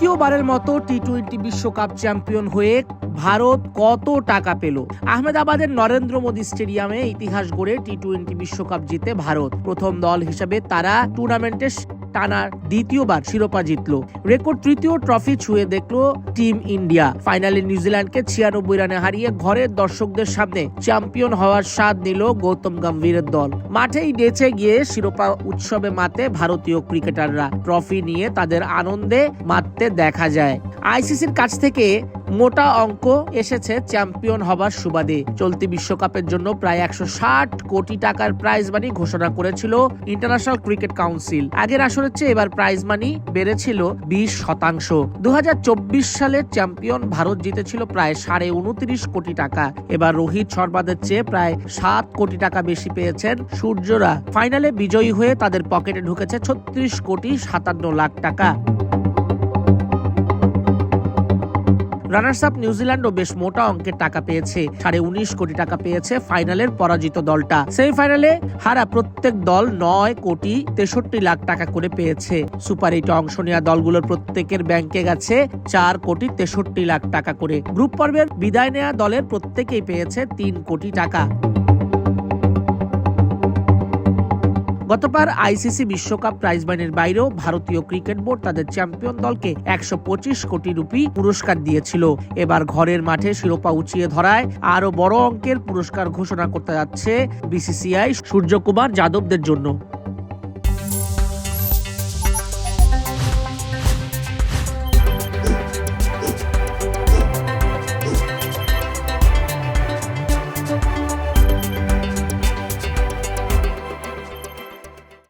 তৃতীয়বারের মতো টি-20 বিশ্বকাপ চ্যাম্পিয়ন হয়ে ভারত কত টাকা পেল? আহমেদাবাদের নরেন্দ্র মোদী স্টেডিয়ামে ইতিহাস গড়ে টি-20 বিশ্বকাপ জিতে ভারত প্রথম দল হিসেবে তারা টুর্নামেন্টে টানা দ্বিতীয়বার শিরোপা জিতলো। রেকর্ড তৃতীয় ট্রফি ছুঁয়ে দেখলো টিম ইন্ডিয়া। ফাইনালে নিউজিল্যান্ডকে 96 রানে হারিয়ে ঘরের দর্শকদের সামনে চ্যাম্পিয়ন হওয়ার স্বাদ নিল গৌতম গম্ভীরের দল। মাঠেই নেচে গিয়ে শিরোপা উৎসবে মাতে ভারতীয় ক্রিকেটাররা। ট্রফি নিয়ে তাদের আনন্দে মাততে দেখা যায়। আইসিসির কাছ থেকে মোটা অঙ্ক এসেছে চ্যাম্পিয়ন হবার সুবাদে। চলতি বিশ্বকাপের জন্য প্রায় 160 কোটি টাকার প্রাইজ মানি ঘোষণা করেছিল ইন্টারন্যাশনাল ক্রিকেট কাউন্সিল। আগের আসরের চেয়ে এবার প্রাইজ মানি বেড়েছিল 20%। 2024 সালের চ্যাম্পিয়ন ভারত জিতেছিল প্রায় 29.5 কোটি টাকা। এবার রোহিত শর্মাদের চেয়ে প্রায় 7 কোটি টাকা বেশি পেয়েছেন সূর্যরা। ফাইনালে বিজয়ী হয়ে তাদের পকেটে ঢুকেছে 36.57 কোটি টাকা। রানার্স আপ নিউজিল্যান্ডও বেশ মোটা অঙ্কের টাকা পেয়েছে। 19.5 কোটি টাকা পেয়েছে ফাইনালের পরাজিত দলটা। সেমিফাইনালে হারা প্রত্যেক দল 9.63 কোটি টাকা করে পেয়েছে। সুপার 8 অংশ নেওয়া দলগুলোর প্রত্যেকের ব্যাংকে গেছে 4.63 কোটি টাকা করে। গ্রুপ পর্বের বিদায় নেওয়া দলের প্রত্যেকেই পেয়েছে 3 কোটি টাকা। গতবার আইসিসি বিশ্বকাপ প্রাইজ মানির বাইরেও ভারতীয় ক্রিকেট বোর্ড তাদের চ্যাম্পিয়ন দলকে 125 কোটি রুপি পুরস্কার দিয়েছিল। এবার ঘরের মাঠে শিরোপা উঁচিয়ে ধরায় আরো বড় অঙ্কের পুরস্কার ঘোষণা করতে যাচ্ছে বিসিসিআই সূর্যকুমার যাদবদের জন্য।